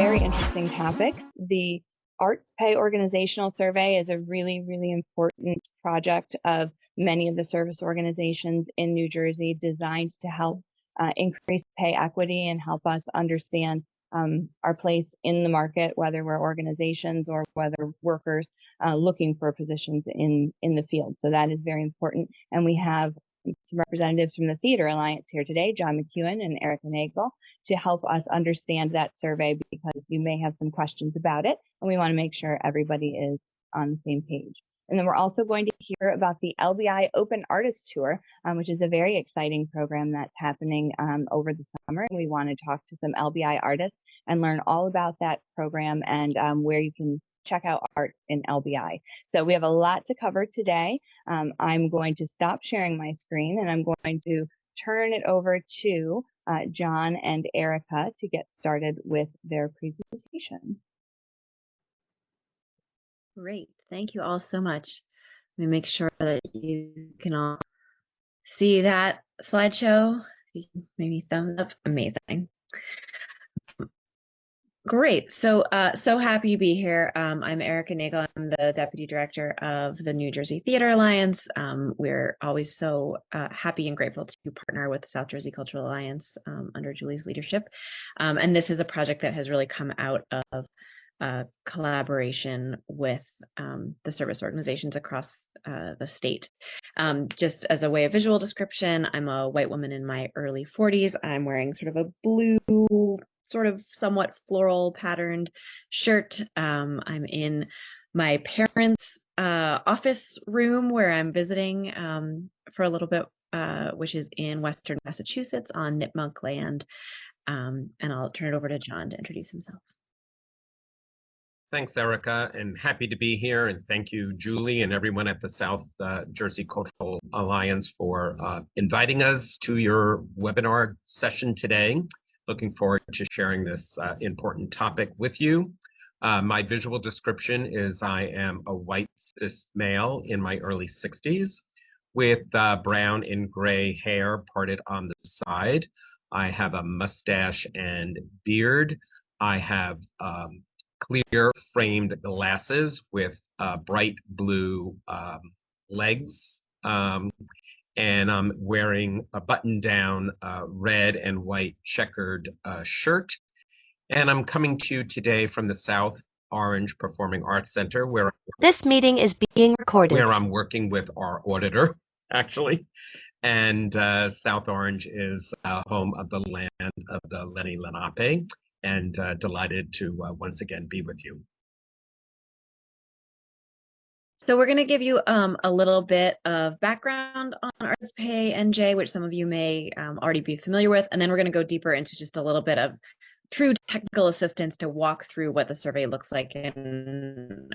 very interesting topics. The ArtsPay organizational survey is a really, really important project of many of the service organizations in New Jersey, designed to help increase pay equity and help us understand our place in the market, whether we're organizations or whether workers looking for positions in the field. So that is very important. And we have some representatives from the Theater Alliance here today, John Mcewen and Erica Nagel, to help us understand that survey, because you may have some questions about it, and we want to make sure everybody is on the same page. And then we're also going to hear about the LBI Open Artist Tour, which is a very exciting program that's happening over the summer. We want to talk to some LBI artists and learn all about that program and where you can check out art in LBI. So we have a lot to cover today. I'm going to stop sharing my screen and I'm going to turn it over to John and Erica to get started with their presentation. Great, thank you all so much. Let me make sure that you can all see that slideshow. Maybe thumbs up, amazing. Great. So happy to be here. I'm Erica Nagel. I'm the Deputy Director of the New Jersey Theater Alliance. We're always so happy and grateful to partner with the South Jersey Cultural Alliance under Julie's leadership. And this is a project that has really come out of collaboration with the service organizations across the state. Just as a way of visual description, I'm a white woman in my early 40s. I'm wearing sort of a blue, sort of somewhat floral patterned shirt. I'm in my parents' office room where I'm visiting for a little bit, which is in Western Massachusetts on Nipmuc land. And I'll turn it over to John to introduce himself. Thanks, Erica, and happy to be here. And thank you, Julie, and everyone at the South Jersey Cultural Alliance for inviting us to your webinar session today. Looking forward to sharing this important topic with you. My visual description is I am a white cis male in my early 60s with brown and gray hair parted on the side. I have a mustache and beard. I have clear framed glasses with bright blue legs. And I'm wearing a button-down red and white checkered shirt. And I'm coming to you today from the South Orange Performing Arts Center, where this meeting is being recorded. Where I'm working with our auditor, actually. And South Orange is home of the land of the Lenni Lenape, and delighted to once again be with you. So we're going to give you a little bit of background on ArtsPay NJ, which some of you may already be familiar with, and then we're going to go deeper into just a little bit of true technical assistance to walk through what the survey looks like and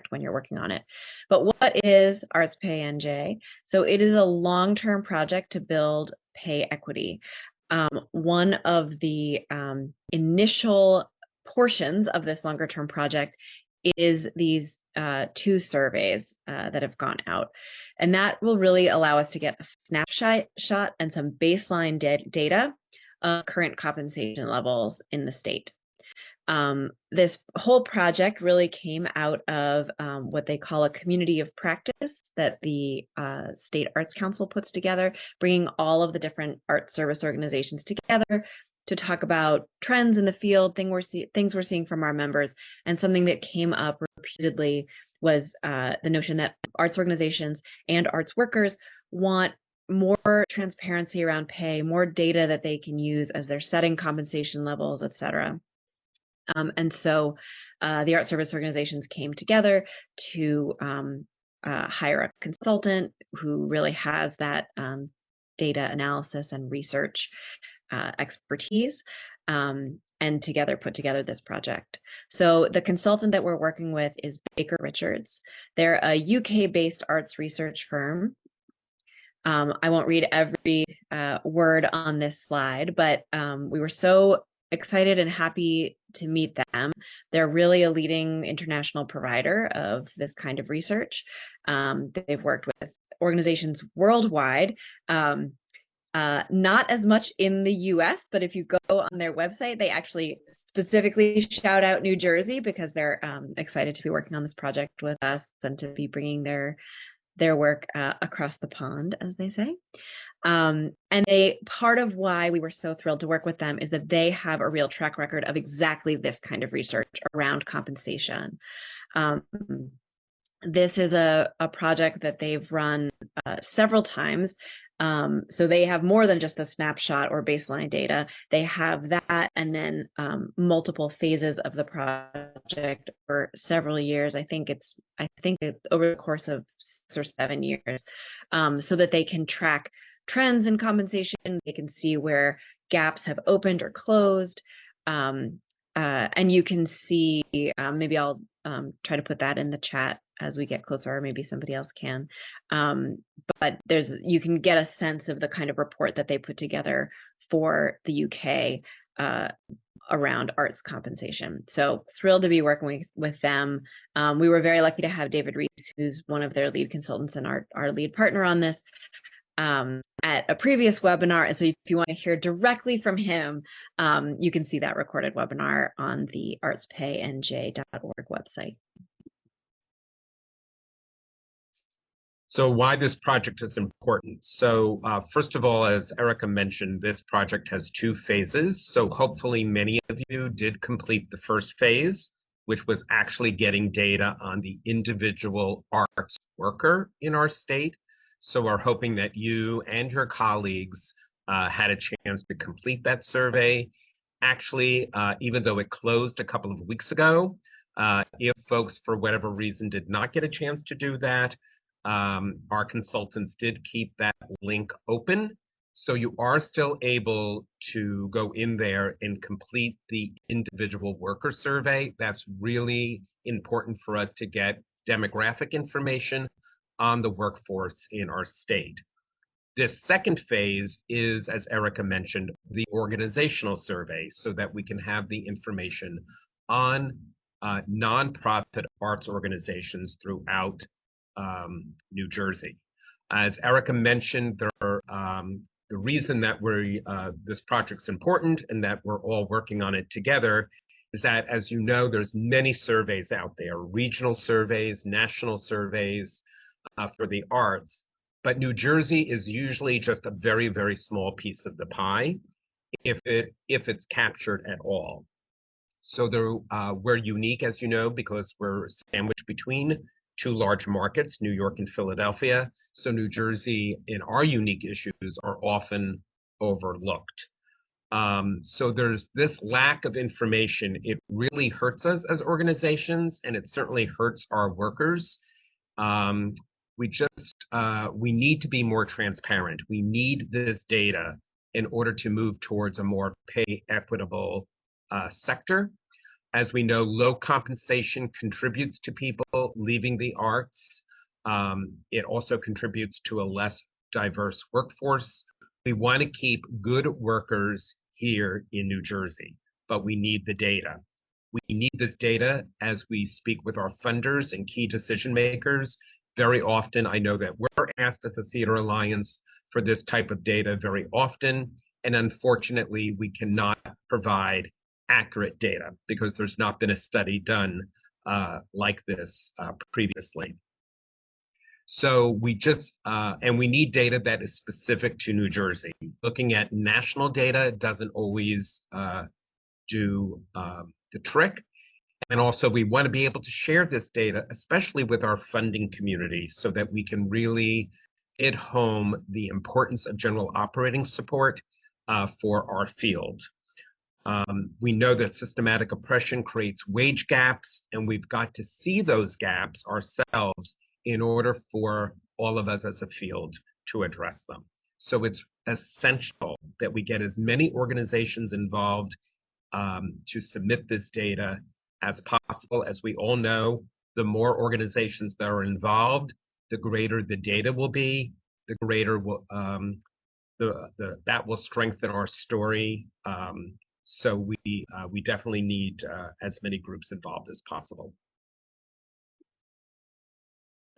when you're working on it. But what is ArtsPay NJ? So it is a long-term project to build pay equity. One of the initial portions of this longer-term project is these 2 surveys that have gone out. And that will really allow us to get a snapshot and some baseline data of current compensation levels in the state. This whole project really came out of what they call a community of practice that the State Arts Council puts together, bringing all of the different art service organizations together to talk about trends in the field, things we're seeing from our members. And something that came up repeatedly was the notion that arts organizations and arts workers want more transparency around pay, more data that they can use as they're setting compensation levels, et cetera. And so the art service organizations came together to hire a consultant who really has that data analysis and research expertise, and together put together this project. So the consultant that we're working with is Baker Richards. They're a UK-based arts research firm. I won't read every word on this slide, but we were so excited and happy to meet them. They're really a leading international provider of this kind of research. They've worked with organizations worldwide, Not as much in the US, but if you go on their website, they actually specifically shout out New Jersey because they're excited to be working on this project with us and to be bringing their work across the pond, as they say. And part of why we were so thrilled to work with them is that they have a real track record of exactly this kind of research around compensation. This is a project that they've run several times. So they have more than just a snapshot or baseline data. They have that and then multiple phases of the project for several years. I think it's over the course of 6 or 7 years, so that they can track trends in compensation. They can see where gaps have opened or closed. And you can see, maybe I'll try to put that in the chat as we get closer, or maybe somebody else can. But you can get a sense of the kind of report that they put together for the UK around arts compensation. So thrilled to be working with them. We were very lucky to have David Reese, who's one of their lead consultants and our lead partner on this, at a previous webinar. And so if you want to hear directly from him, you can see that recorded webinar on the ArtsPayNJ.org website. So why this project is important. So first of all, as Erica mentioned, this project has 2 phases. So hopefully many of you did complete the first phase, which was actually getting data on the individual arts worker in our state. So we're hoping that you and your colleagues had a chance to complete that survey. Actually, even though it closed a couple of weeks ago, if folks for whatever reason did not get a chance to do that, our consultants did keep that link open. So you are still able to go in there and complete the individual worker survey. That's really important for us to get demographic information on the workforce in our state. This second phase is, as Erica mentioned, the organizational survey, so that we can have the information on nonprofit arts organizations throughout New Jersey. As Erica mentioned, the reason that this project's important and that we're all working on it together is that, as you know, there's many surveys out there, regional surveys, national surveys for the arts, but New Jersey is usually just a very, very small piece of the pie, if it's captured at all. So we're unique, as you know, because we're sandwiched between 2 large markets, New York and Philadelphia. So New Jersey, in our unique issues, are often overlooked. So there's this lack of information. It really hurts us as organizations, and it certainly hurts our workers. We need to be more transparent. We need this data in order to move towards a more pay equitable sector. As we know, low compensation contributes to people leaving the arts. It also contributes to a less diverse workforce. We want to keep good workers here in New Jersey, but we need the data. We need this data as we speak with our funders and key decision makers. Very often, I know that we're asked at the Theater Alliance for this type of data very often, and unfortunately, we cannot provide accurate data because there's not been a study done like this previously. So we need data that is specific to New Jersey. Looking at national data doesn't always do the trick. And also, we want to be able to share this data, especially with our funding community, so that we can really hit home the importance of general operating support for our field. We know that systematic oppression creates wage gaps, and we've got to see those gaps ourselves in order for all of us as a field to address them. So it's essential that we get as many organizations involved to submit this data as possible. As we all know, the more organizations that are involved, the greater the data will be, the greater that will strengthen our story. So we definitely need as many groups involved as possible.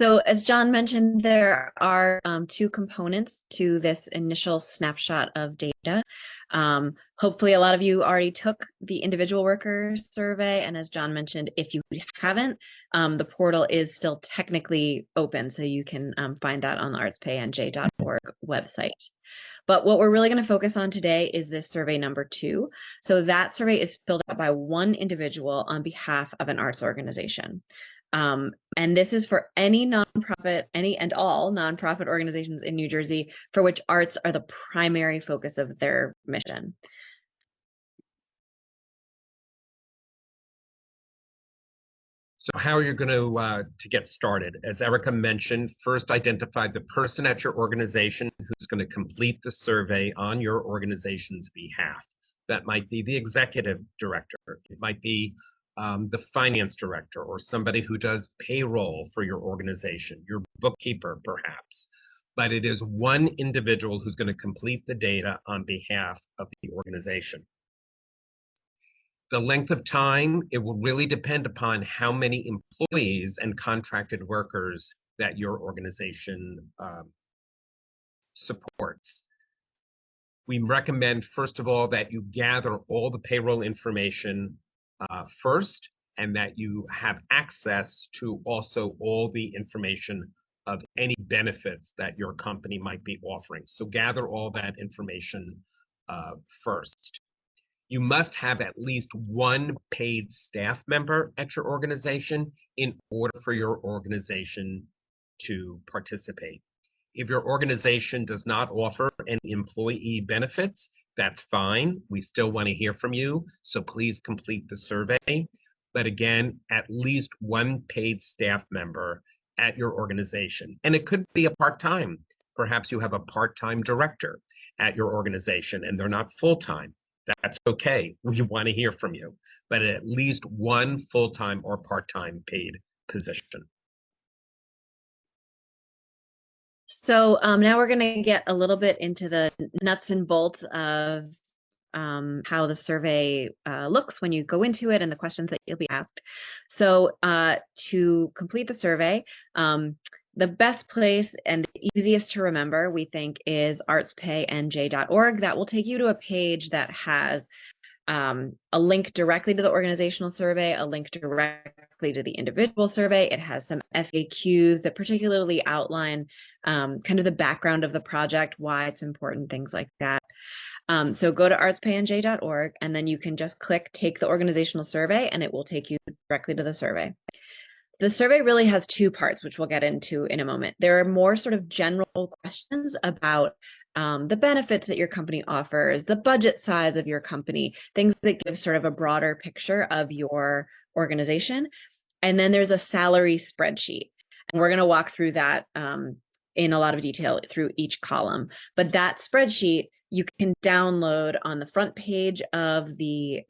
So as John mentioned, there are two components to this initial snapshot of data. Hopefully a lot of you already took the individual worker survey, and as John mentioned, if you haven't, the portal is still technically open, so you can find that on the artspaynj.org website. But what we're really going to focus on today is this survey number 2. So that survey is filled out by one individual on behalf of an arts organization. And this is for any nonprofit, any and all nonprofit organizations in New Jersey for which arts are the primary focus of their mission. So how are you going to get started? As Erica mentioned, first identify the person at your organization who's going to complete the survey on your organization's behalf. That might be the executive director. It might be the finance director or somebody who does payroll for your organization, your bookkeeper perhaps. But it is one individual who's going to complete the data on behalf of the organization. The length of time, it will really depend upon how many employees and contracted workers that your organization supports. We recommend, first of all, that you gather all the payroll information first, and that you have access to also all the information of any benefits that your company might be offering. So gather all that information first. You must have at least one paid staff member at your organization in order for your organization to participate. If your organization does not offer any employee benefits, that's fine. We still want to hear from you, so please complete the survey. But again, at least one paid staff member at your organization. And it could be a part-time. Perhaps you have a part-time director at your organization and they're not full-time. That's okay. We want to hear from you, but at least one full-time or part-time paid position. So now we're going to get a little bit into the nuts and bolts of how the survey looks when you go into it and the questions that you'll be asked. So to complete the survey, the best place and the easiest to remember, we think, is artspaynj.org. That will take you to a page that has a link directly to the organizational survey, a link directly to the individual survey. It has some FAQs that particularly outline kind of the background of the project, why it's important, things like that. So go to artspaynj.org and then you can just click take the organizational survey and it will take you directly to the survey. The survey really has two parts, which we'll get into in a moment. There are more sort of general questions about the benefits that your company offers, the budget size of your company, things that give sort of a broader picture of your organization. And then there's a salary spreadsheet. And we're going to walk through that in a lot of detail through each column. But that spreadsheet you can download on the front page of the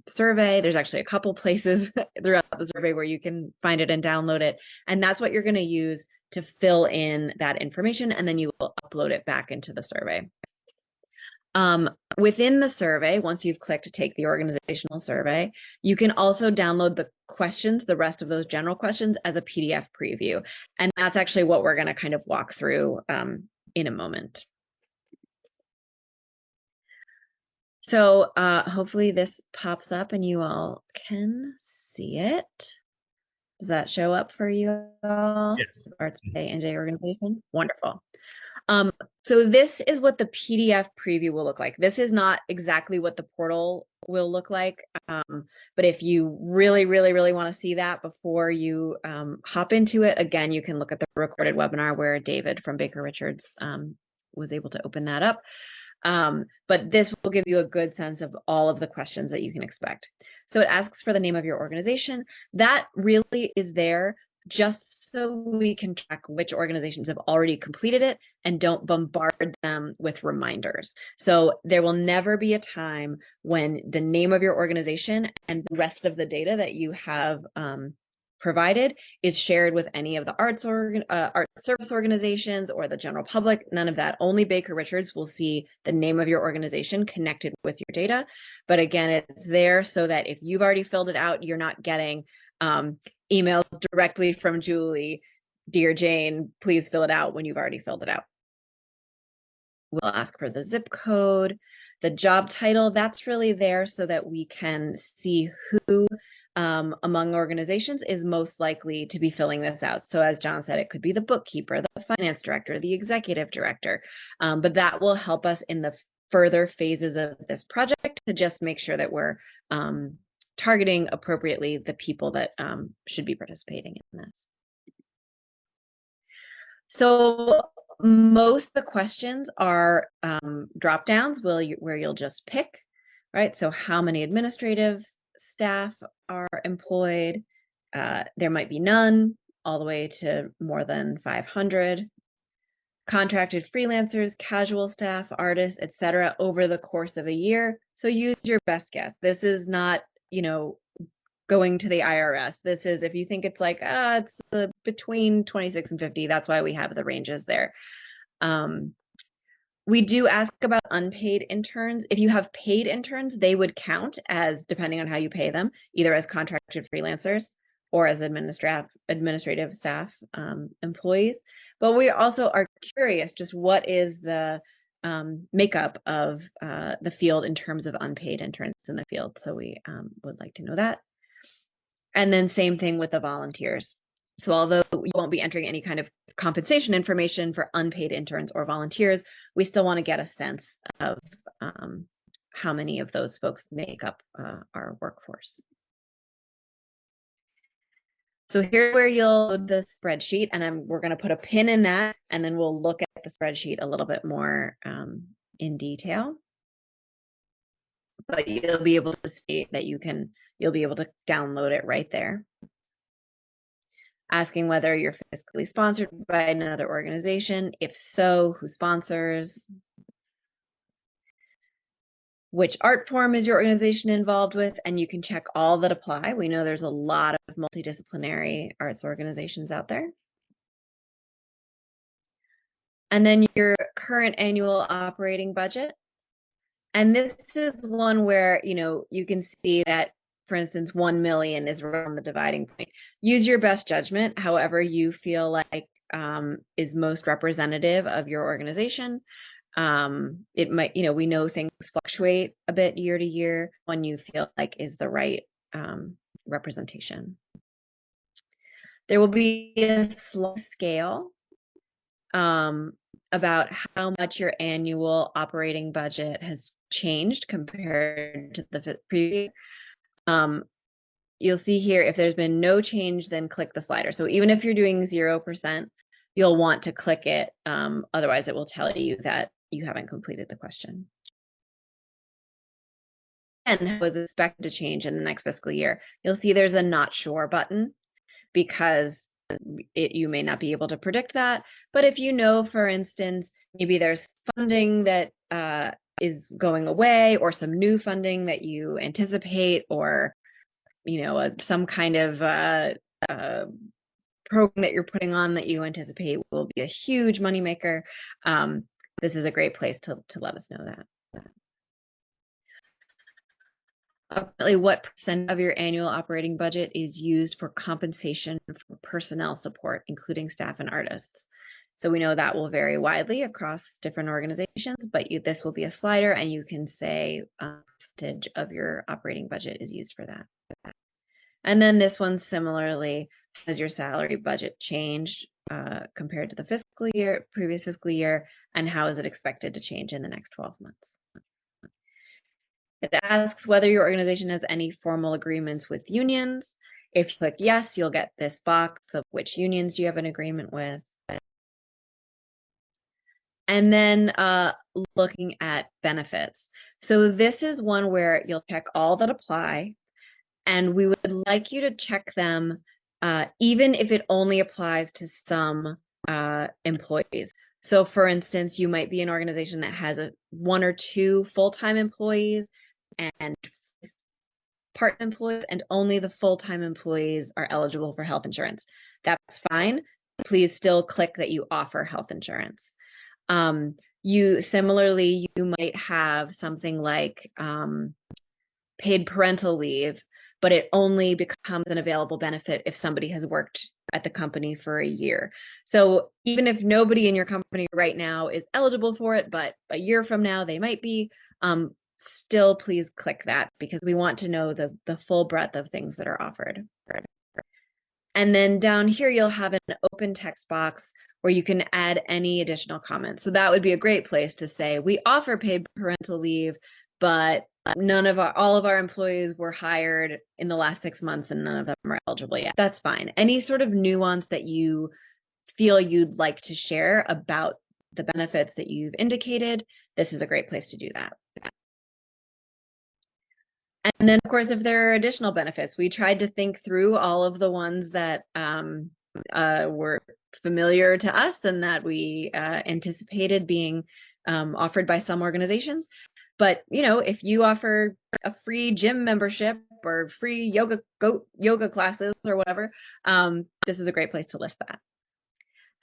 survey. There's actually a couple places throughout the survey where you can find it and download it. And that's what you're going to use to fill in that information, and then you will upload it back into the survey. Within the survey, once you've clicked to take the organizational survey, you can also download the questions, the rest of those general questions, as a PDF preview. And that's actually what we're going to kind of walk through in a moment. So hopefully this pops up and you all can see it. Does that show up for you all? Yes. ArtsPay NJ organization? Wonderful. So this is what the PDF preview will look like. This is not exactly what the portal will look like, but if you really want to see that before you hop into it, again, you can look at the recorded webinar where David from Baker Richards was able to open that up. But this will give you a good sense of all of the questions that you can expect. So it asks for the name of your organization. That really is there just so we can track which organizations have already completed it and don't bombard them with reminders. So there will never be a time when the name of your organization and the rest of the data that you have provided is shared with any of the art service organizations or the general public. None of that. Only Baker Richards will see the name of your organization connected with your data. But again, it's there so that if you've already filled it out, you're not getting emails directly from Julie Dear Jane, please fill it out when you've already filled it out. We'll ask for the zip code, the job title. That's really there so that we can see who among organizations is most likely to be filling this out. So as John said, it could be the bookkeeper, the finance director, the executive director, but that will help us in the further phases of this project to just make sure that we're targeting appropriately the people that should be participating in this. So most of the questions are drop downs where you'll just pick, right? So how many administrative staff are employed? There might be none, all the way to more than 500. Contracted freelancers, casual staff, artists, etc. over the course of a year. So use your best guess. This is not, going to the IRS. This is, if you think it's like, it's between 26 and 50, that's why we have the ranges there. We do ask about unpaid interns. If you have paid interns, they would count as, depending on how you pay them, either as contracted freelancers or as administrative staff employees. But we also are curious, just what is the makeup of the field in terms of unpaid interns in the field. So we would like to know that. And then same thing with the volunteers. So although you won't be entering any kind of compensation information for unpaid interns or volunteers, we still want to get a sense of how many of those folks make up our workforce. So here's where you'll load the spreadsheet, and we're going to put a pin in that, and then we'll look at the spreadsheet a little bit more in detail. But you'll be able to see that you'll be able to download it right there. Asking whether you're fiscally sponsored by another organization. If so, who sponsors? Which art form is your organization involved with? And you can check all that apply. We know there's a lot of multidisciplinary arts organizations out there. And then your current annual operating budget. And this is one where, you can see that, for instance, 1 million is around the dividing point. Use your best judgment, however you feel like is most representative of your organization. It might, we know things fluctuate a bit year to year. One you feel like is the right representation. There will be a sliding scale about how much your annual operating budget has changed compared to the previous. You'll see here, if there's been no change, then click the slider. So even if you're doing 0%, you'll want to click it. Otherwise, it will tell you that you haven't completed the question. And was expected to change in the next fiscal year. You'll see there's a not sure button because you may not be able to predict that. But if you know, for instance, maybe there's funding that is going away, or some new funding that you anticipate, or some kind of program that you're putting on that you anticipate will be a huge moneymaker, this is a great place to let us know that. Approximately what % of your annual operating budget is used for compensation for personnel support, including staff and artists? So we know that will vary widely across different organizations, but this will be a slider, and you can say percentage of your operating budget is used for that. And then this one, similarly, has your salary budget changed compared to the previous fiscal year, and how is it expected to change in the next 12 months? It asks whether your organization has any formal agreements with unions. If you click yes, you'll get this box of which unions do you have an agreement with. And then looking at benefits. So this is one where you'll check all that apply, and we would like you to check them even if it only applies to some employees. So for instance, you might be an organization that has 1 or 2 full-time employees and part-time employees, and only the full-time employees are eligible for health insurance. That's fine. Please still click that you offer health insurance. You might have something like paid parental leave, but it only becomes an available benefit if somebody has worked at the company for a year. So even if nobody in your company right now is eligible for it, but a year from now they might be, still please click that, because we want to know the full breadth of things that are offered. And then down here, you'll have an open text box where you can add any additional comments. So that would be a great place to say, we offer paid parental leave, but all of our employees were hired in the last 6 months and none of them are eligible yet. That's fine. Any sort of nuance that you feel you'd like to share about the benefits that you've indicated, this is a great place to do that. And then, of course, if there are additional benefits, we tried to think through all of the ones that were familiar to us and that we anticipated being offered by some organizations. But, you know, if you offer a free gym membership or free yoga classes or whatever, this is a great place to list that.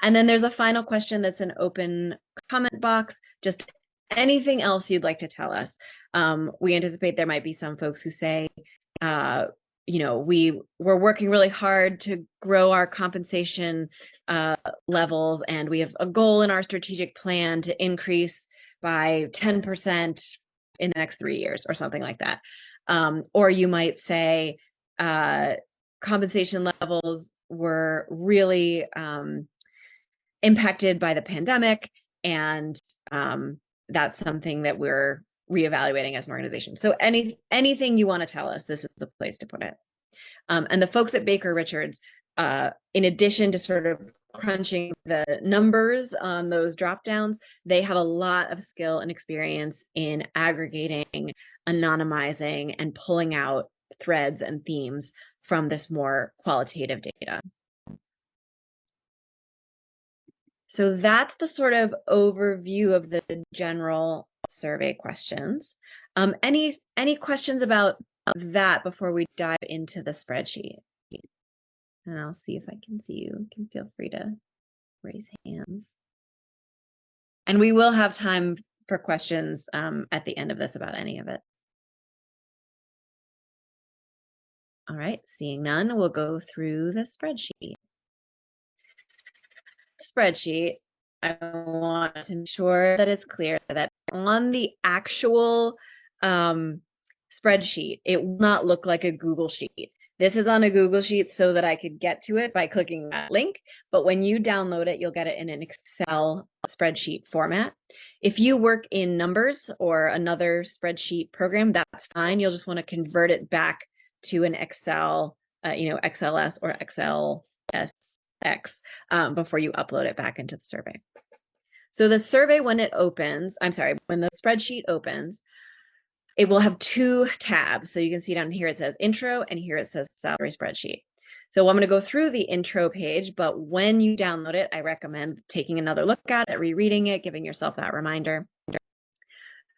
And then there's a final question that's an open comment box, just anything else you'd like to tell us. We anticipate there might be some folks who say, you know, we're working really hard to grow our compensation levels, and we have a goal in our strategic plan to increase by 10% in the next 3 years or something like that. Or you might say compensation levels were really impacted by the pandemic, and that's something that we're reevaluating as an organization. So anything you want to tell us, this is the place to put it. And the folks at Baker Richards, in addition to sort of crunching the numbers on those drop downs, they have a lot of skill and experience in aggregating, anonymizing, and pulling out threads and themes from this more qualitative data. So that's the sort of overview of the general survey questions. Any questions about that before we dive into the spreadsheet? And I'll see if I can see you. You can feel free to raise hands. And we will have time for questions at the end of this about any of it. All right, seeing none, we'll go through the spreadsheet. Spreadsheet, I want to ensure that it's clear that on the actual spreadsheet, it will not look like a Google Sheet. This is on a Google Sheet so that I could get to it by clicking that link, but when you download it, you'll get it in an Excel spreadsheet format. If you work in Numbers or another spreadsheet program, that's fine. You'll just want to convert it back to an Excel, you know, XLS or XLSX before you upload it back into the survey. So the survey, when it opens, when the spreadsheet opens, it will have 2 tabs. So you can see down here it says intro, and here it says salary spreadsheet. So I'm going to go through the intro page, but when you download it, I recommend taking another look at it, rereading it, giving yourself that reminder.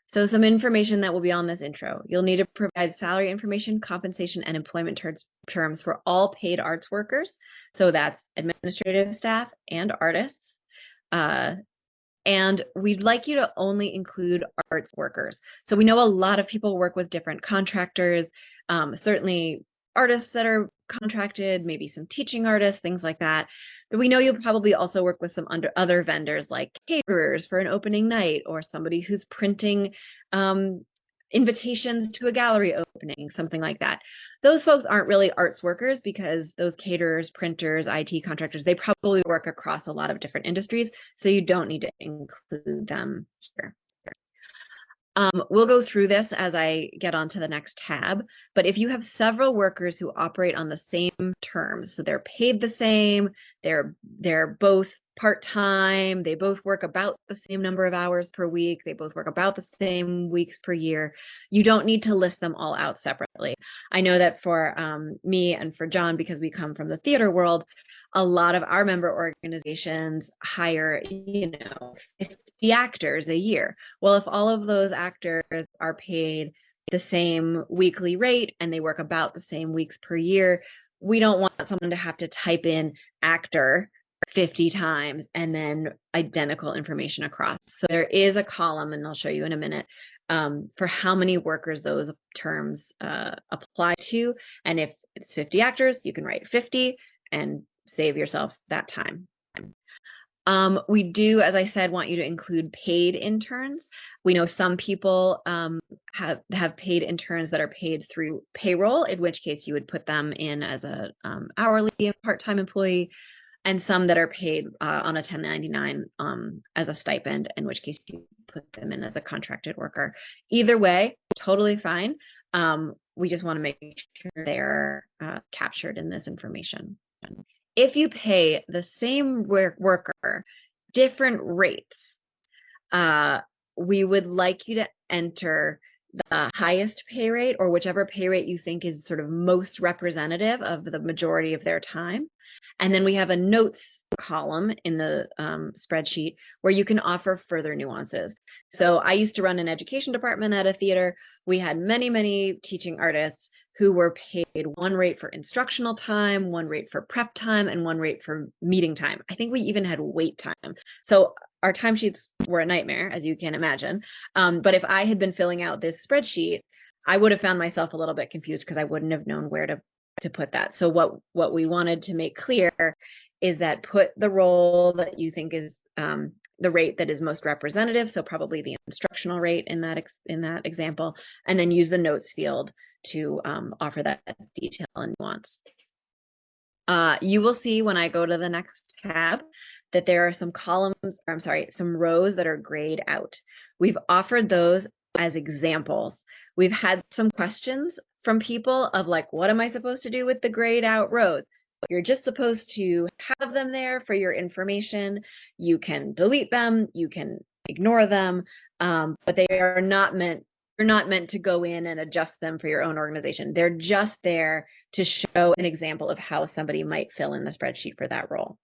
So some information that will be on this intro. You'll need to provide salary information, compensation, and employment terms for all paid arts workers. So that's administrative staff and artists. And we'd like you to only include arts workers. So we know a lot of people work with different contractors, certainly artists that are contracted, maybe some teaching artists, things like that. But we know you'll probably also work with some other vendors like caterers for an opening night, or somebody who's printing invitations to a gallery opening, something like that. Those folks aren't really arts workers, because those caterers, printers, IT contractors, they probably work across a lot of different industries, so you don't need to include them here. We'll go through this as I get on to the next tab, but if you have several workers who operate on the same terms, so they're paid the same, they're both part-time, they both work about the same number of hours per week, they both work about the same weeks per year, you don't need to list them all out separately. I know that for me and for John, because we come from the theater world, a lot of our member organizations hire, you know, 50 actors a year. Well, if all of those actors are paid the same weekly rate and they work about the same weeks per year, we don't want someone to have to type in actor 50 times and then identical information across. So there is a column, and I'll show you in a minute, for how many workers those terms apply to. And if it's 50 actors, you can write 50 and save yourself that time. We do, as I said, want you to include paid interns. We know some people have paid interns that are paid through payroll, in which case you would put them in as a hourly part-time employee, and some that are paid on a 1099 as a stipend, in which case you put them in as a contracted worker. Either way, totally fine. We just want to make sure they're captured in this information. If you pay the same worker different rates, we would like you to enter the highest pay rate, or whichever pay rate you think is sort of most representative of the majority of their time. And then we have a notes column in the spreadsheet where you can offer further nuances. So I used to run an education department at a theater. We had many, many teaching artists who were paid one rate for instructional time, one rate for prep time, and one rate for meeting time. I think we even had wait time. So our timesheets were a nightmare, as you can imagine. But if I had been filling out this spreadsheet, I would have found myself a little bit confused because I wouldn't have known where to put that. So what we wanted to make clear is that put the role that you think is the rate that is most representative, so probably the instructional rate in that example, and then use the notes field to offer that detail and nuance. You will see when I go to the next tab that there are some some rows that are grayed out. We've offered those as examples. We've had some questions from people of like, what am I supposed to do with the grayed out rows? You're just supposed to have them there for your information. You can delete them, you can ignore them, but they are not meant, you're not meant to go in and adjust them for your own organization. They're just there to show an example of how somebody might fill in the spreadsheet for that role.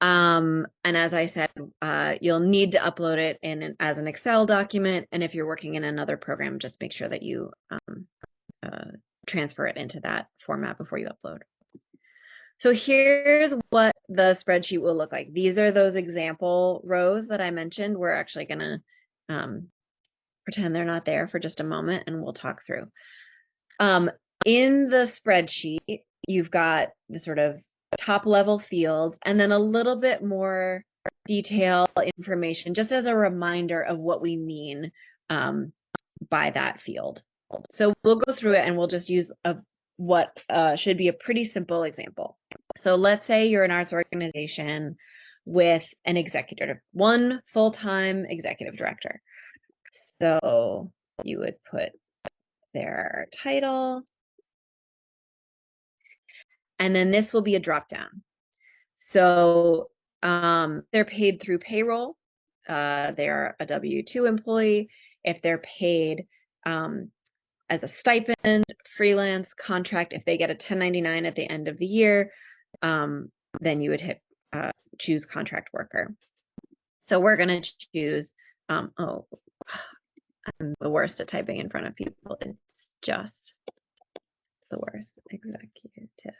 And as I said, you'll need to upload it as an Excel document. And if you're working in another program, just make sure that you transfer it into that format before you upload. So here's what the spreadsheet will look like. These are those example rows that I mentioned. We're actually going to pretend they're not there for just a moment, and we'll talk through. In the spreadsheet, you've got the sort of top level fields and then a little bit more detail information, just as a reminder of what we mean by that field. So we'll go through it and we'll just use what should be a pretty simple example. So let's say you're an arts organization with an executive, one full-time executive director. So you would put their title, and then this will be a drop down. So they're paid through payroll. They're a W-2 employee. If they're paid as a stipend, freelance, contract, if they get a 1099 at the end of the year, then you would hit choose contract worker. So we're going to choose, oh, I'm the worst at typing in front of people. It's just the worst. Executive.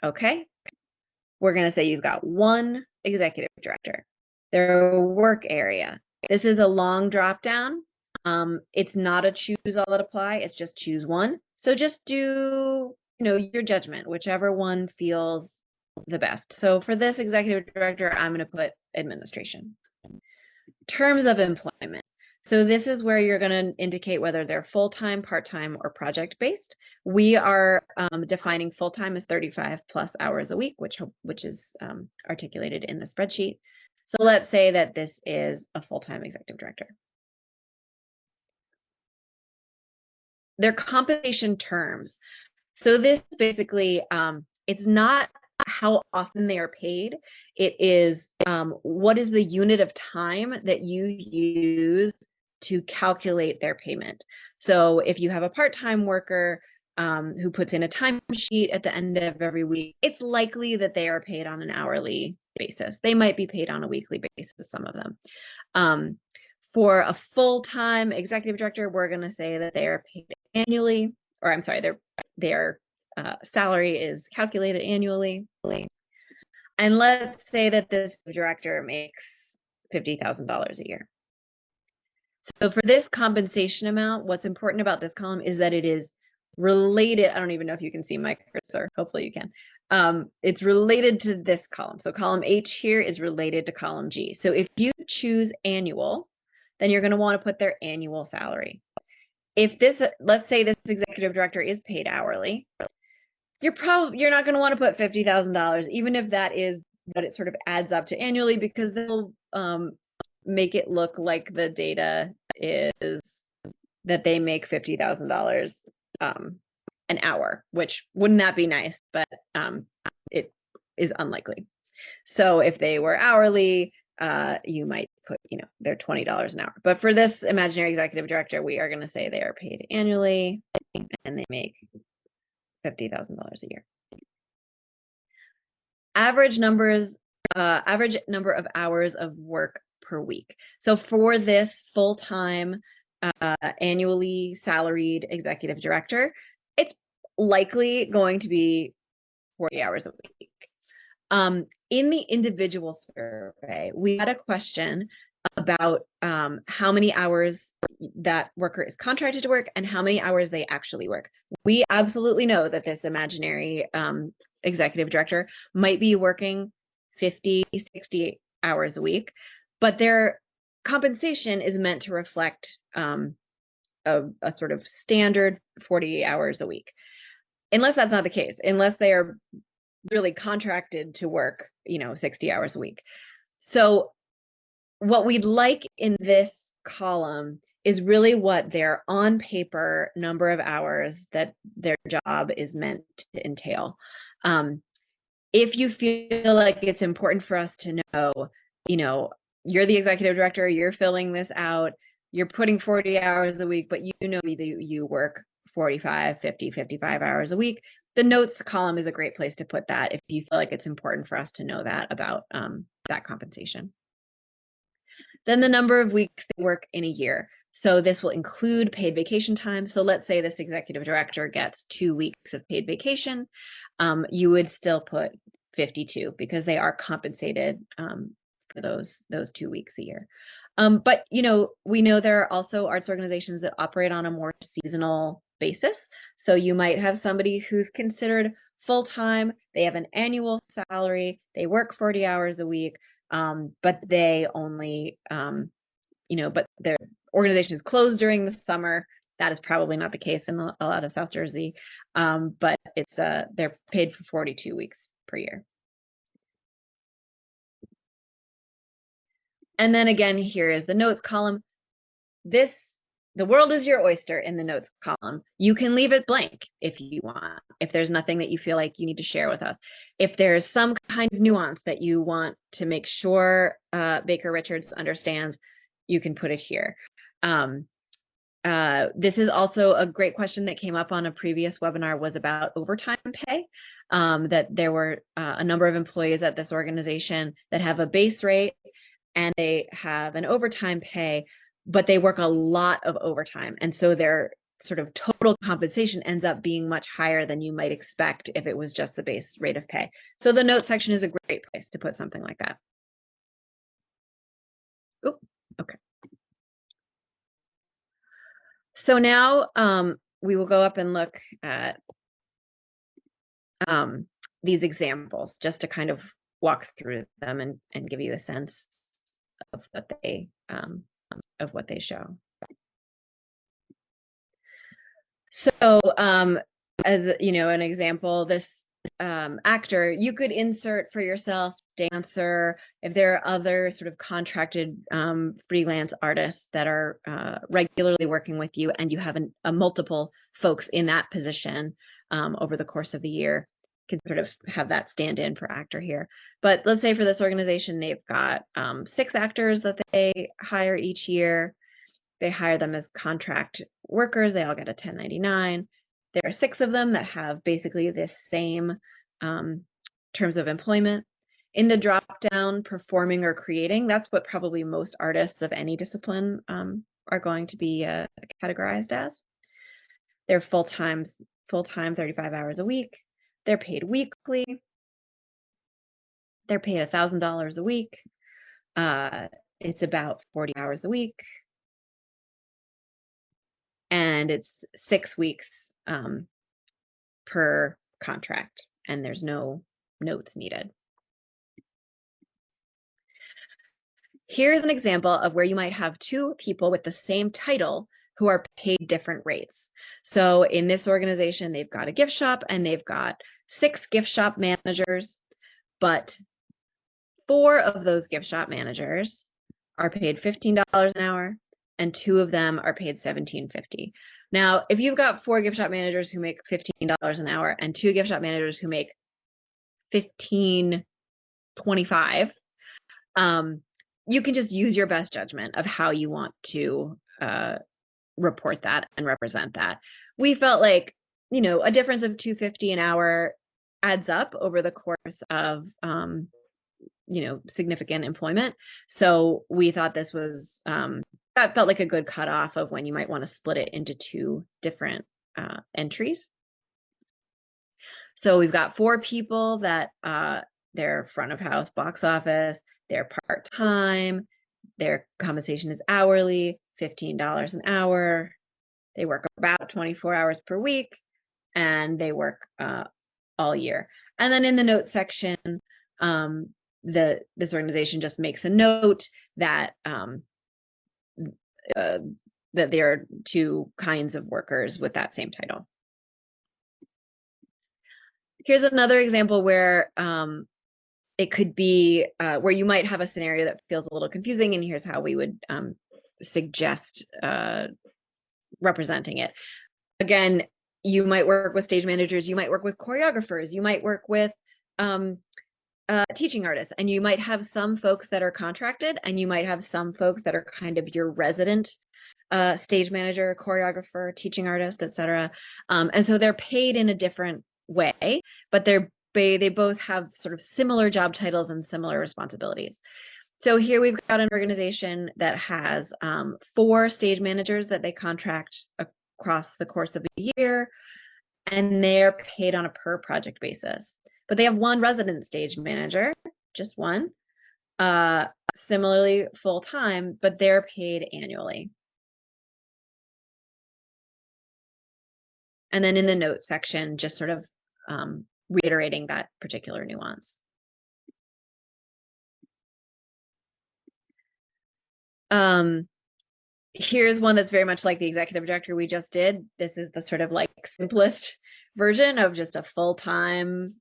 Okay. We're going to say you've got one executive director. Their work area. This is a long drop down. It's not a choose all that apply. It's just choose one. So just do, your judgment, whichever one feels the best. So for this executive director, I'm going to put administration. Terms of employment. So this is where you're going to indicate whether they're full-time, part-time, or project-based. We are defining full-time as 35 plus hours a week, which is articulated in the spreadsheet. So let's say that this is a full-time executive director. Their compensation terms. So this basically, it's not how often they are paid. It is what is the unit of time that you use to calculate their payment. So if you have a part-time worker who puts in a timesheet at the end of every week, it's likely that they are paid on an hourly basis. They might be paid on a weekly basis, some of them. For a full-time executive director, we're going to say that they are paid annually, or I'm sorry, they're salary is calculated annually. And let's say that this director makes $50,000 a year. So for this compensation amount, what's important about this column is that it is related. I don't even know if you can see my cursor. Hopefully you can. It's related to this column. So column H here is related to column G. So if you choose annual, then you're going to want to put their annual salary. If this, let's say this executive director is paid hourly, you're not going to want to put $50,000, even if that is what it sort of adds up to annually, because they'll make it look like the data is that they make $50,000 an hour, which wouldn't that be nice, but it is unlikely. So if they were hourly, you might put, they're $20 an hour. But for this imaginary executive director, we are going to say they are paid annually and they make $50,000 a year. Average number of hours of work per week. So for this full-time, annually salaried executive director, it's likely going to be 40 hours a week. In the individual survey, we had a question about how many hours that worker is contracted to work and how many hours they actually work. We absolutely know that this imaginary executive director might be working 50, 60 hours a week, but their compensation is meant to reflect a sort of standard 40 hours a week. Unless that's not the case, unless they are really contracted to work, 60 hours a week. So what we'd like in this column is really what their on paper number of hours that their job is meant to entail. If you feel like it's important for us to know, you're the executive director, you're filling this out, you're putting 40 hours a week, but you work 45, 50, 55 hours a week, the notes column is a great place to put that if you feel like it's important for us to know that about that compensation. Then the number of weeks they work in a year. So this will include paid vacation time. So let's say this executive director gets 2 weeks of paid vacation. You would still put 52 because they are compensated for those 2 weeks a year. But we know there are also arts organizations that operate on a more seasonal basis. So you might have somebody who's considered full-time, they have an annual salary, they work 40 hours a week, but they only, but their organization is closed during the summer. That is probably not the case in a lot of South Jersey, but it's they're paid for 42 weeks per year. And then again, here is the notes column. The world is your oyster in the notes column. You can leave it blank if you want, if there's nothing that you feel like you need to share with us. If there's some kind of nuance that you want to make sure Baker Richards understands, you can put it here. This is also a great question that came up on a previous webinar, was about overtime pay, that there were a number of employees at this organization that have a base rate and they have an overtime pay, but they work a lot of overtime. And so their sort of total compensation ends up being much higher than you might expect if it was just the base rate of pay. So the note section is a great place to put something like that. Oop, okay. So now we will go up and look at these examples just to kind of walk through them and give you a sense of what they show. So as an example, this actor, you could insert for yourself dancer. If there are other sort of contracted freelance artists that are regularly working with you and you have a multiple folks in that position over the course of the year, you can sort of have that stand in for actor here. But let's say for this organization, they've got 6 actors that they hire each year. They hire them as contract workers. They all get a 1099. There are 6 of them that have basically this same terms of employment. In the drop down, performing or creating, that's what probably most artists of any discipline are going to be categorized as. They're full-time full-time, 35 hours a week. They're paid weekly. They're paid $1,000 a week. It's about 40 hours a week. And it's 6 weeks per contract, and there's no notes needed. Here's an example of where you might have two people with the same title who are paid different rates. So in this organization, they've got a gift shop and they've got 6 gift shop managers, but 4 of those gift shop managers are paid $15 an hour and 2 of them are paid $17.50. Now, if you've got 4 gift shop managers who make $15 an hour and 2 gift shop managers who make $15.25, you can just use your best judgment of how you want to report that and represent that. We felt like, you know, a difference of $2.50 an hour adds up over the course of, you know, significant employment. So we thought this was, that felt like a good cutoff of when you might want to split it into 2 different entries. So we've got 4 people that they're front of house, box office, they're part-time, their compensation is hourly, $15 an hour. They work about 24 hours per week, and they work all year. And then in the notes section, this organization just makes a note that that there are 2 kinds of workers with that same title. Here's another example where it could be where you might have a scenario that feels a little confusing, and here's how we would suggest representing it. Again, you might work with stage managers, you might work with choreographers, you might work with teaching artists, and you might have some folks that are contracted, and you might have some folks that are kind of your resident stage manager, choreographer, teaching artist, etc. And so they're paid in a different way, but they both have sort of similar job titles and similar responsibilities. So here we've got an organization that has 4 stage managers that they contract across the course of a year, and they're paid on a per project basis. But they have 1 resident stage manager, just 1, similarly full-time, but they're paid annually. And then in the notes section, just sort of reiterating that particular nuance. Here's one that's very much like the executive director we just did. This is the sort of like simplest version of just a full-time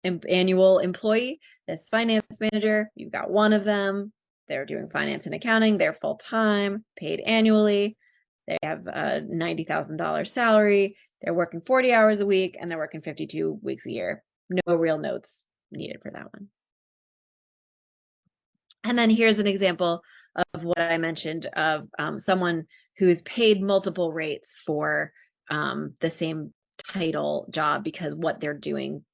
annual employee. This finance manager, you've got 1 of them. They're doing finance and accounting. They're full-time, paid annually. They have a $90,000 salary. They're working 40 hours a week, and they're working 52 weeks a year. No real notes needed for that one. And then here's an example of what I mentioned of someone who's paid multiple rates for the same title job because what they're doing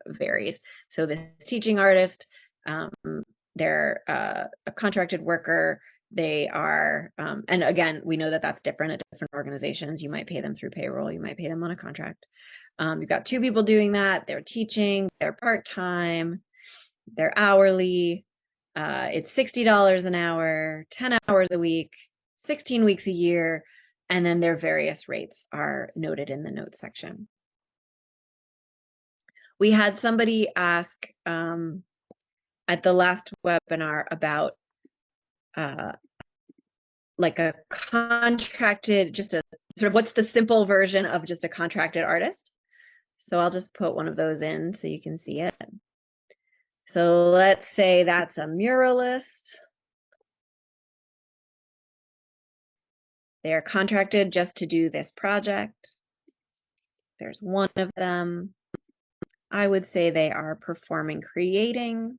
varies. So this teaching artist, they're a contracted worker. They are, and again, we know that that's different at different organizations. You might pay them through payroll. You might pay them on a contract. You've got 2 people doing that. They're teaching. They're part-time. They're hourly. It's $60 an hour, 10 hours a week, 16 weeks a year, and then their various rates are noted in the notes section. We had somebody ask at the last webinar about like a contracted, just a sort of what's the simple version of just a contracted artist. So I'll just put one of those in so you can see it. So let's say that's a muralist. They're contracted just to do this project. There's 1 of them. I would say they are performing creating.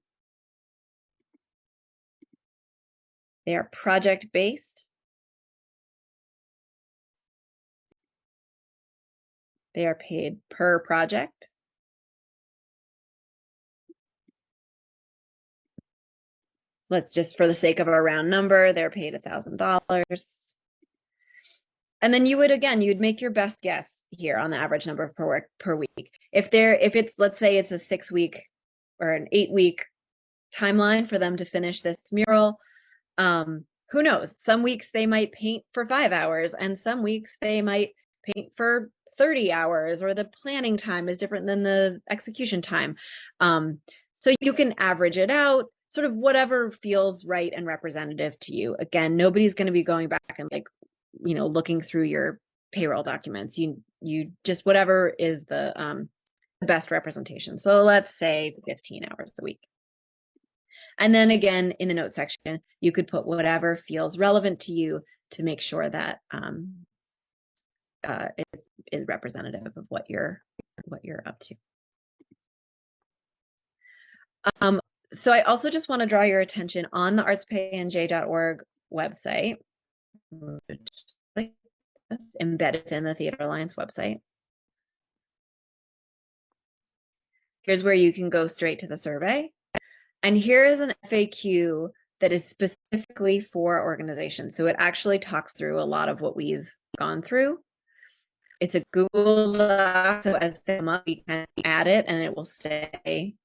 They are project-based. They are paid per project. Let's just, for the sake of a round number, they're paid $1,000. And then you would, again, you'd make your best guess. here on the average number per week. If it's, let's say it's a 6-week or an 8-week timeline for them to finish this mural, who knows? Some weeks they might paint for 5 hours, and some weeks they might paint for 30 hours, or the planning time is different than the execution time. So you can average it out, sort of whatever feels right and representative to you. Again, nobody's going to be going back and like, looking through your payroll documents. You just whatever is the best representation. So let's say 15 hours a week. And then again, in the notes section, you could put whatever feels relevant to you to make sure that it is representative of what you're up to. So I also just want to draw your attention on the artspaynj.org website, which is embedded in the Theater Alliance website. Here's where you can go straight to the survey. And here is an FAQ that is specifically for organizations. So it actually talks through a lot of what we've gone through. It's a Google Doc, so as they come up, we can add it and it will stay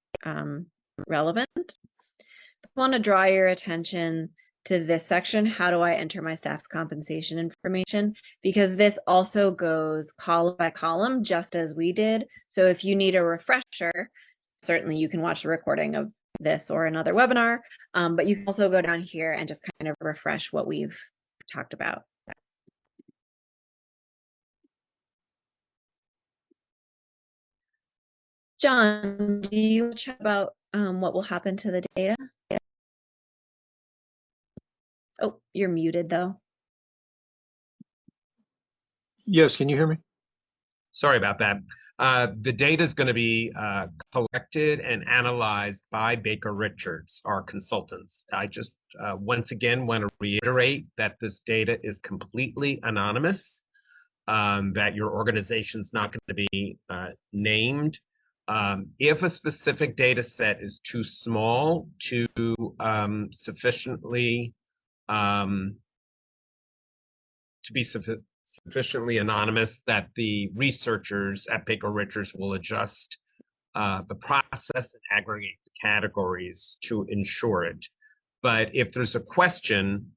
relevant. I want to draw your attention to this section, how do I enter my staff's compensation information? Because this also goes column by column, just as we did. So if you need a refresher, certainly you can watch the recording of this or another webinar, but you can also go down here and just kind of refresh what we've talked about. John, do you chat about what will happen to the data? Oh, you're muted though. Yes, can you hear me? Sorry about that. The data is going to be collected and analyzed by Baker Richards, our consultants. I just once again want to reiterate that this data is completely anonymous, that your organization's not going to be named. If a specific data set is too small to be sufficiently anonymous, that the researchers at Baker Richards will adjust the process and aggregate the categories to ensure it. But if there's a question,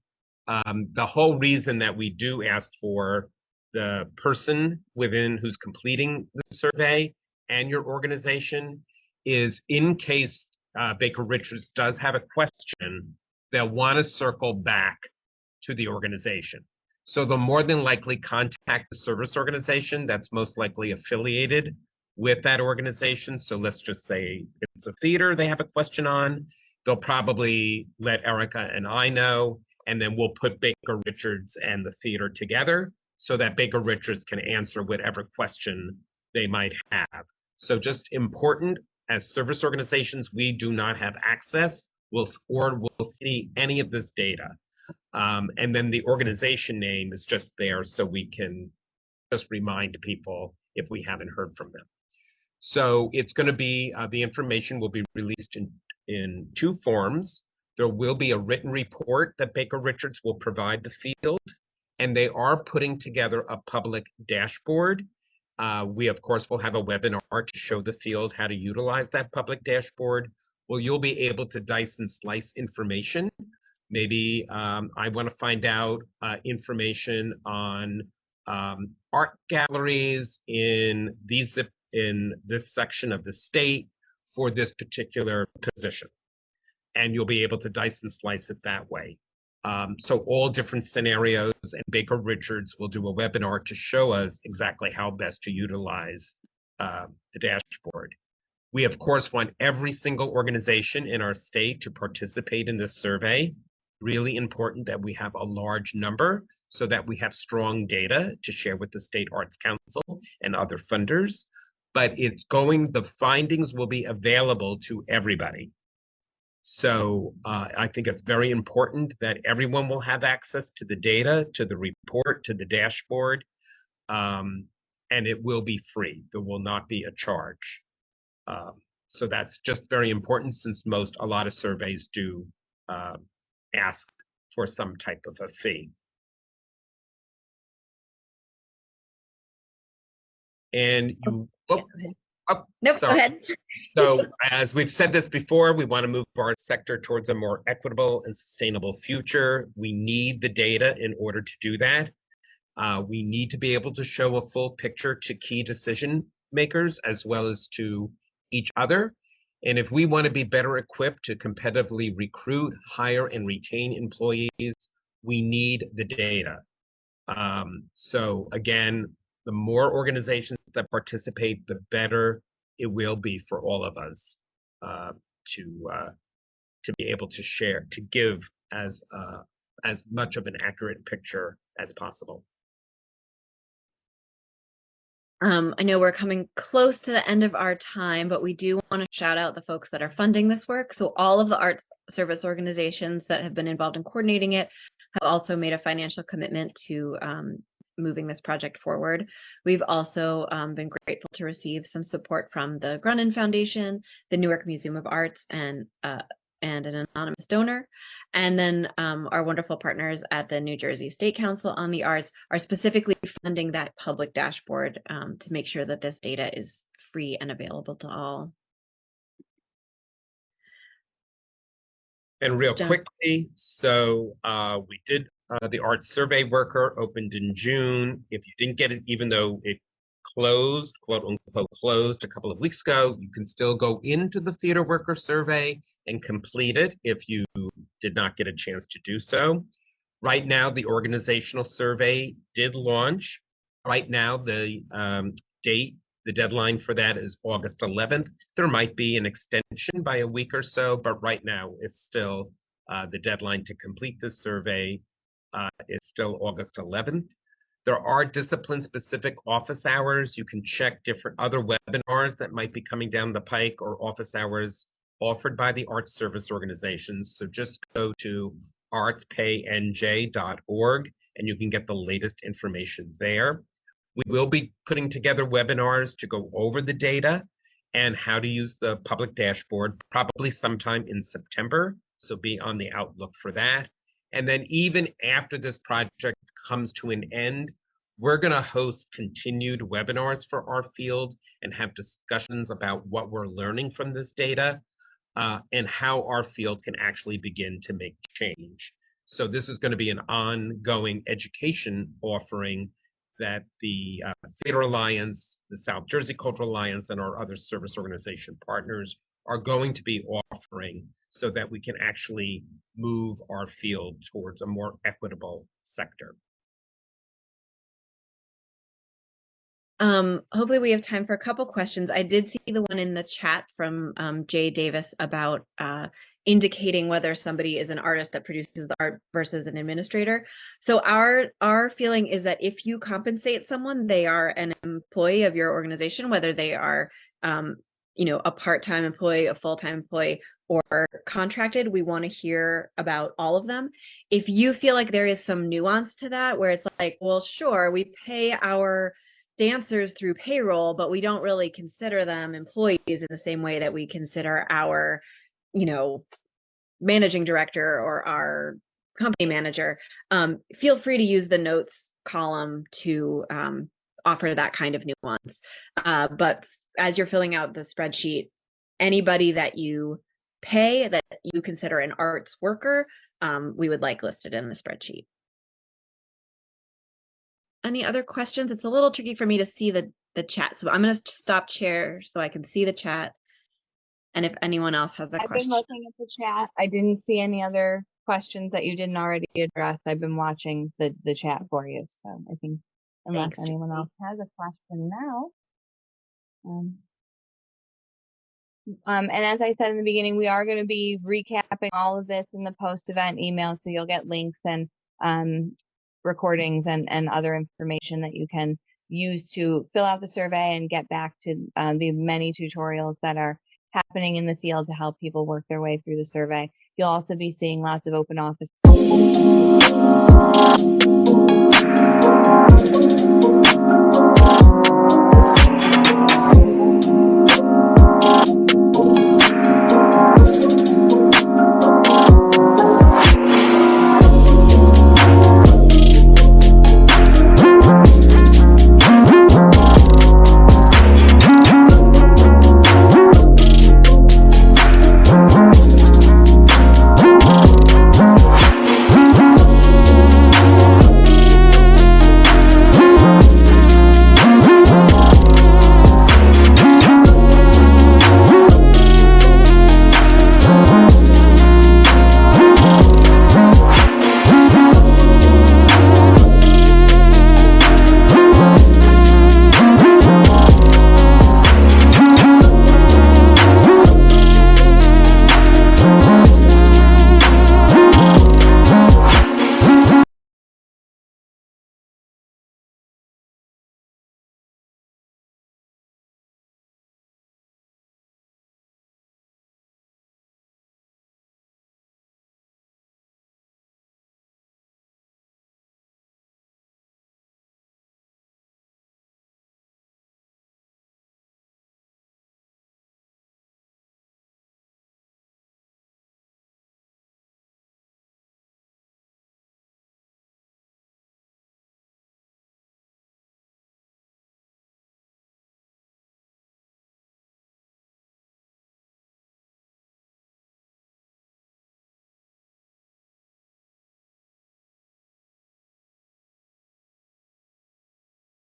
the whole reason that we do ask for the person within who's completing the survey and your organization is in case Baker Richards does have a question, they'll want to circle back to the organization. So they'll more than likely contact the service organization that's most likely affiliated with that organization. So let's just say it's a theater they have a question on, they'll probably let Erica and I know, and then we'll put Baker Richards and the theater together so that Baker Richards can answer whatever question they might have. So just important, as service organizations, we do not have access we'll see any of this data. And then the organization name is just there so we can just remind people if we haven't heard from them. So it's going to be, the information will be released in two forms. There will be a written report that Baker Richards will provide the field, and they are putting together a public dashboard. We, of course, will have a webinar to show the field how to utilize that public dashboard. Well, you'll be able to dice and slice information. Maybe I want to find out information on art galleries in this section of the state for this particular position. And you'll be able to dice and slice it that way. So all different scenarios, and Baker Richards will do a webinar to show us exactly how best to utilize the dashboard. We, of course, want every single organization in our state to participate in this survey. Really important that we have a large number so that we have strong data to share with the State Arts Council and other funders. But the findings will be available to everybody. So I think it's very important that everyone will have access to the data, to the report, to the dashboard, and it will be free. There will not be a charge. So that's just very important since a lot of surveys do ask for some type of a fee. And you, Yeah, oh, go ahead. oh, Nope, sorry. go ahead. So as we've said this before, we want to move our sector towards a more equitable and sustainable future. We need the data in order to do that. We need to be able to show a full picture to key decision makers as well as to each other. And if we want to be better equipped to competitively recruit, hire, and retain employees, we need the data. So again, the more organizations that participate, the better it will be for all of us to be able to share, to give as much of an accurate picture as possible. I know we're coming close to the end of our time, but we do want to shout out the folks that are funding this work. So all of the arts service organizations that have been involved in coordinating it have also made a financial commitment to moving this project forward. We've also been grateful to receive some support from the Grunin Foundation, the Newark Museum of Arts, and an anonymous donor. And then our wonderful partners at the New Jersey State Council on the Arts are specifically funding that public dashboard to make sure that this data is free and available to all. And real John. quickly, so we did the Arts Survey Worker opened in June. If you didn't get it, even though it closed, quote unquote, closed a couple of weeks ago, you can still go into the Theater Worker Survey and complete it if you did not get a chance to do so. Right now, the organizational survey did launch. Right now, the deadline for that is August 11th. There might be an extension by a week or so, but right now it's still the deadline to complete this survey is still August 11th. There are discipline-specific office hours. You can check different other webinars that might be coming down the pike or office hours offered by the arts service organizations. So just go to artspaynj.org and you can get the latest information there. We will be putting together webinars to go over the data and how to use the public dashboard, probably sometime in September. So be on the outlook for that. And then even after this project comes to an end, we're going to host continued webinars for our field and have discussions about what we're learning from this data and how our field can actually begin to make change. So this is going to be an ongoing education offering that the Theater Alliance, the South Jersey Cultural Alliance, and our other service organization partners are going to be offering so that we can actually move our field towards a more equitable sector. Hopefully we have time for a couple questions. I did see the one in the chat from Jay Davis about indicating whether somebody is an artist that produces the art versus an administrator. So our feeling is that if you compensate someone, they are an employee of your organization, whether they are a part-time employee, a full-time employee, or contracted. We want to hear about all of them. If you feel like there is some nuance to that, where it's like, well, sure, we pay our dancers through payroll, but we don't really consider them employees in the same way that we consider our, managing director or our company manager. Feel free to use the notes column to offer that kind of nuance. But as you're filling out the spreadsheet, anybody that you pay that you consider an arts worker, we would like listed in the spreadsheet. Any other questions? It's a little tricky for me to see the chat, so I'm going to stop share so I can see the chat. And if anyone else has a question. I've been looking at the chat. I didn't see any other questions that you didn't already address. I've been watching the chat for you. So I think unless anyone else has a question now. And as I said in the beginning, we are going to be recapping all of this in the post-event email, so you'll get links and recordings and other information that you can use to fill out the survey and get back to the many tutorials that are happening in the field to help people work their way through the survey. You'll also be seeing lots of open office.